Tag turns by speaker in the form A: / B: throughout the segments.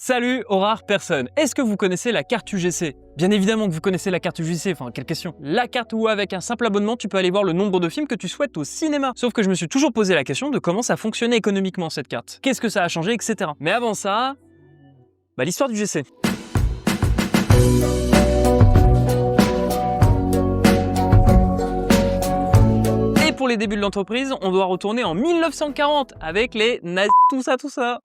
A: Salut aux rares personnes. Est-ce que vous connaissez la carte UGC? Bien évidemment que vous connaissez la carte UGC, enfin quelle question. La carte où avec un simple abonnement, tu peux aller voir le nombre de films que tu souhaites au cinéma. Sauf que je me suis toujours posé la question de comment ça fonctionnait économiquement cette carte. Qu'est-ce que ça a changé, etc. Mais avant ça, l'histoire du UGC. Pour les débuts de l'entreprise, on doit retourner en 1940 avec les nazis, tout ça.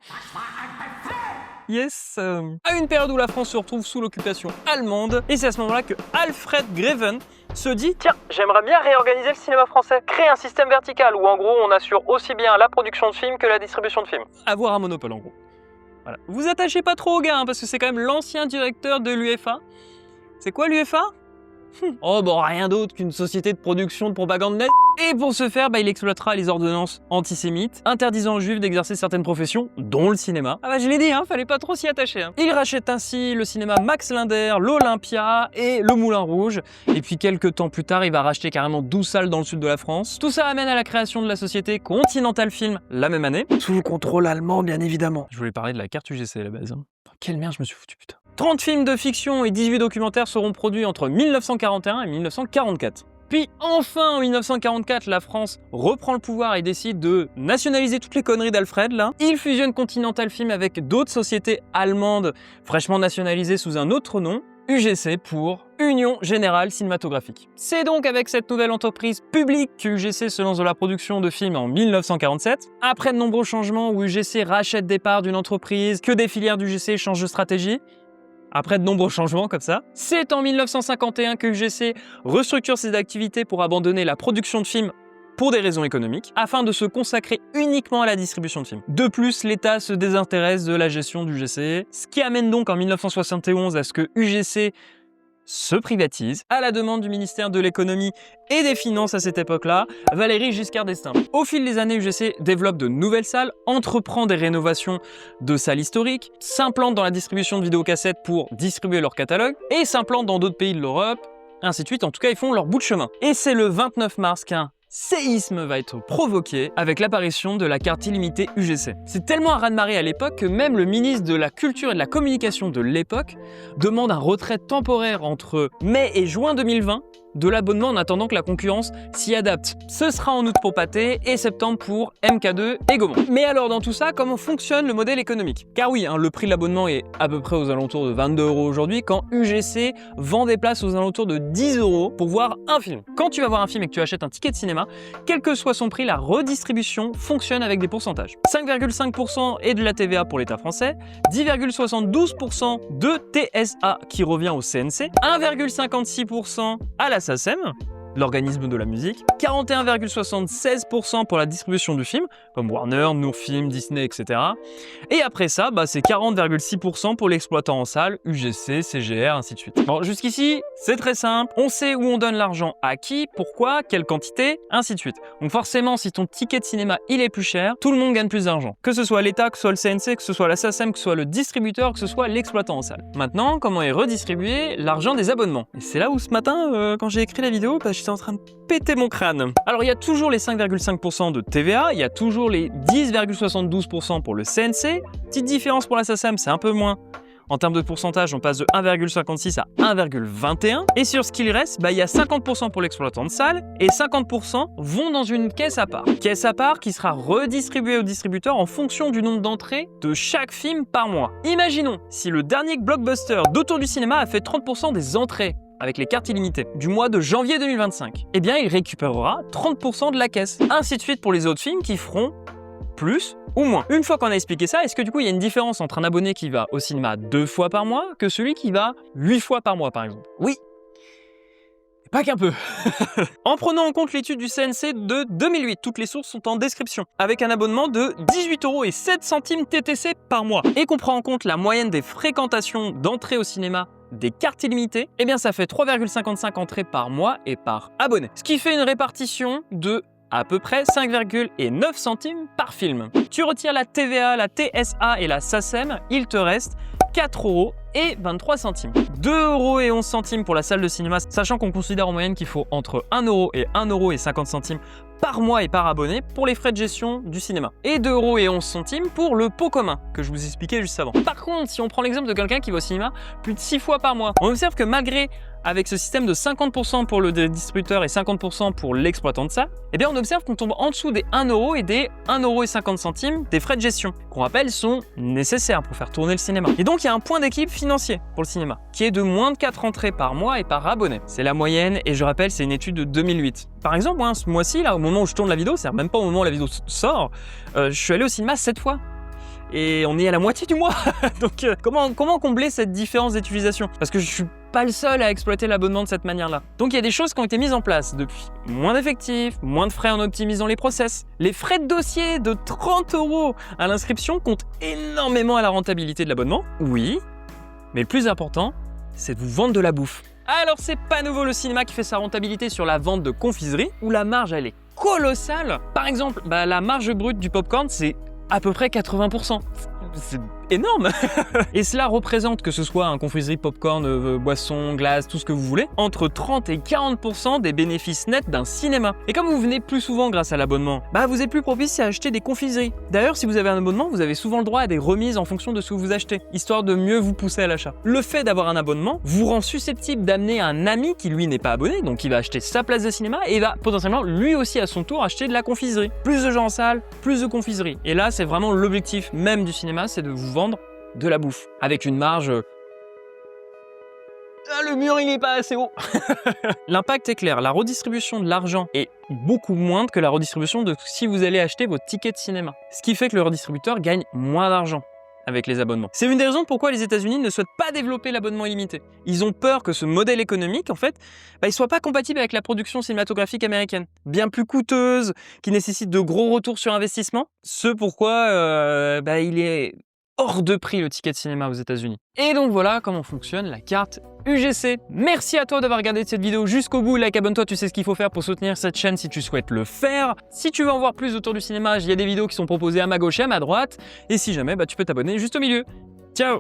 A: Yes. À une période où la France se retrouve sous l'occupation allemande, et c'est à ce moment-là que Alfred Greven se dit « Tiens, j'aimerais bien réorganiser le cinéma français, créer un système vertical où en gros on assure aussi bien la production de films que la distribution de films. Avoir un monopole en gros. » Voilà. Vous attachez pas trop au gars, parce que c'est quand même l'ancien directeur de l'UEFA. C'est quoi l'UEFA? Oh bon, rien d'autre qu'une société de production de propagande nazie. Et pour ce faire, il exploitera les ordonnances antisémites, interdisant aux juifs d'exercer certaines professions, dont le cinéma. Je l'ai dit, fallait pas trop s'y attacher. Il rachète ainsi le cinéma Max Linder, l'Olympia et le Moulin Rouge. Et puis quelques temps plus tard, il va racheter carrément 12 salles dans le sud de la France. Tout ça amène à la création de la société Continental Film la même année. Sous le contrôle allemand, bien évidemment. Je voulais parler de la carte UGC à la base. Quelle merde je me suis foutu, putain. 30 films de fiction et 18 documentaires seront produits entre 1941 et 1944. Puis enfin, en 1944, la France reprend le pouvoir et décide de nationaliser toutes les conneries d'Alfred, là. Il fusionne Continental Film avec d'autres sociétés allemandes fraîchement nationalisées sous un autre nom, UGC pour Union Générale Cinématographique. C'est donc avec cette nouvelle entreprise publique qu'UGC se lance dans la production de films en 1947. Après de nombreux changements où UGC rachète des parts d'une entreprise, que des filières d'UGC changent de stratégie, après de nombreux changements comme ça, c'est en 1951 que UGC restructure ses activités pour abandonner la production de films pour des raisons économiques, afin de se consacrer uniquement à la distribution de films. De plus, l'État se désintéresse de la gestion d'UGC, ce qui amène donc en 1971 à ce que UGC se privatise, à la demande du ministère de l'économie et des finances à cette époque-là, Valéry Giscard d'Estaing. Au fil des années, UGC développe de nouvelles salles, entreprend des rénovations de salles historiques, s'implante dans la distribution de vidéocassettes pour distribuer leur catalogue, et s'implante dans d'autres pays de l'Europe, ainsi de suite. En tout cas, ils font leur bout de chemin. Et c'est le 29 mars qu'un séisme va être provoqué avec l'apparition de la carte illimitée UGC. C'est tellement un raz-de-marée à l'époque que même le ministre de la Culture et de la Communication de l'époque demande un retrait temporaire entre mai et juin 2020 de l'abonnement en attendant que la concurrence s'y adapte. Ce sera en août pour Pathé et septembre pour MK2 et Gaumont. Mais alors dans tout ça, comment fonctionne le modèle économique? Car oui, le prix de l'abonnement est à peu près aux alentours de 22 € aujourd'hui, quand UGC vend des places aux alentours de 10 € pour voir un film. Quand tu vas voir un film et que tu achètes un ticket de cinéma, quel que soit son prix, la redistribution fonctionne avec des pourcentages. 5,5% est de la TVA pour l'État français, 10,72% de TSA qui revient au CNC, 1,56% à la SACEM, l'organisme de la musique, 41,76% pour la distribution du film, comme Warner, Nourfilm, Disney, etc. Et après ça, c'est 40,6% pour l'exploitant en salle, UGC, CGR, ainsi de suite. Bon, jusqu'ici, c'est très simple, on sait où on donne l'argent à qui, pourquoi, quelle quantité, ainsi de suite. Donc forcément, si ton ticket de cinéma il est plus cher, tout le monde gagne plus d'argent. Que ce soit l'État, que ce soit le CNC, que ce soit la SACEM, que ce soit le distributeur, que ce soit l'exploitant en salle. Maintenant, comment est redistribué l'argent des abonnements? Et c'est là où ce matin, quand j'ai écrit la vidéo, j'étais en train de péter mon crâne. Alors il y a toujours les 5,5% de TVA, il y a toujours les 10,72% pour le CNC. Petite différence pour la SACEM, c'est un peu moins. En termes de pourcentage, on passe de 1,56 à 1,21. Et sur ce qu'il reste, il y a 50% pour l'exploitant de salle et 50% vont dans une caisse à part. Caisse à part qui sera redistribuée au distributeur en fonction du nombre d'entrées de chaque film par mois. Imaginons si le dernier blockbuster d'Autour du cinéma a fait 30% des entrées avec les cartes illimitées, du mois de janvier 2025, eh bien il récupérera 30% de la caisse. Ainsi de suite pour les autres films qui feront plus ou moins. Une fois qu'on a expliqué ça, est-ce que du coup il y a une différence entre un abonné qui va au cinéma 2 fois par mois que celui qui va 8 fois par mois par exemple? Oui. Pas qu'un peu. En prenant en compte l'étude du CNC de 2008, toutes les sources sont en description, avec un abonnement de 18,07 € TTC par mois, et qu'on prend en compte la moyenne des fréquentations d'entrée au cinéma des cartes illimitées, eh bien ça fait 3,55 entrées par mois et par abonné. Ce qui fait une répartition de
B: à peu près 5,9 centimes par film. Tu retires la TVA, la TSA et la SACEM, il te reste 4,23 €. 2,11 € pour la salle de cinéma, sachant qu'on considère en moyenne qu'il faut entre 1 € et 1,50 € par mois et par abonné pour les frais de gestion du cinéma. Et 2,11 € pour le pot commun, que je vous expliquais juste avant. Par contre, si on prend l'exemple de quelqu'un qui va au cinéma plus de 6 fois par mois, on observe que malgré avec ce système de 50% pour le distributeur et 50% pour l'exploitant de salle, eh bien on observe qu'on tombe en dessous des 1 € et des 1,50 € des frais de gestion, qu'on rappelle sont nécessaires pour faire tourner le cinéma. Et donc il y a un point d'équilibre financier pour le cinéma, qui est de moins de 4 entrées par mois et par abonné. C'est la moyenne et je rappelle, c'est une étude de 2008. Par exemple, moi, ce mois-ci, là, au moment où je tourne la vidéo, c'est-à-dire même pas au moment où la vidéo sort, je suis allé au cinéma 7 fois. Et on est à la moitié du mois. Donc comment combler cette différence d'utilisation? Parce que je suis pas le seul à exploiter l'abonnement de cette manière-là. Donc il y a des choses qui ont été mises en place depuis. Moins d'effectifs, moins de frais en optimisant les process. Les frais de dossier de 30 € à l'inscription comptent énormément à la rentabilité de l'abonnement. Oui, mais le plus important, c'est de vous vendre de la bouffe. Alors c'est pas nouveau le cinéma qui fait sa rentabilité sur la vente de confiserie, où la marge elle est colossale. Par exemple, la marge brute du popcorn c'est à peu près 80%. C'est énorme. Et cela représente, que ce soit un confiserie, popcorn, boisson, glace, tout ce que vous voulez, entre 30 et 40% des bénéfices nets d'un cinéma. Et comme vous venez plus souvent grâce à l'abonnement, vous êtes plus propice à acheter des confiseries. D'ailleurs, si vous avez un abonnement, vous avez souvent le droit à des remises en fonction de ce que vous achetez, histoire de mieux vous pousser à l'achat. Le fait d'avoir un abonnement vous rend susceptible d'amener un ami qui lui n'est pas abonné, donc il va acheter sa place de cinéma et va potentiellement lui aussi à son tour acheter de la confiserie. Plus de gens en salle, plus de confiserie. Et là, c'est vraiment l'objectif même du cinéma, c'est de vous vendre de la bouffe avec une marge. Le mur il n'est pas assez haut. L'impact est clair, la redistribution de l'argent est beaucoup moindre que la redistribution de si vous allez acheter votre ticket de cinéma. Ce qui fait que le redistributeur gagne moins d'argent avec les abonnements. C'est une des raisons pourquoi les États-Unis ne souhaitent pas développer l'abonnement illimité. Ils ont peur que ce modèle économique, en fait, il soit pas compatible avec la production cinématographique américaine, bien plus coûteuse, qui nécessite de gros retours sur investissement. Ce pourquoi il est hors de prix le ticket de cinéma aux États-Unis. Et donc voilà comment fonctionne la carte UGC. Merci à toi d'avoir regardé cette vidéo jusqu'au bout. Like, abonne-toi, tu sais ce qu'il faut faire pour soutenir cette chaîne si tu souhaites le faire. Si tu veux en voir plus autour du cinéma, il y a des vidéos qui sont proposées à ma gauche et à ma droite. Et si jamais, tu peux t'abonner juste au milieu. Ciao!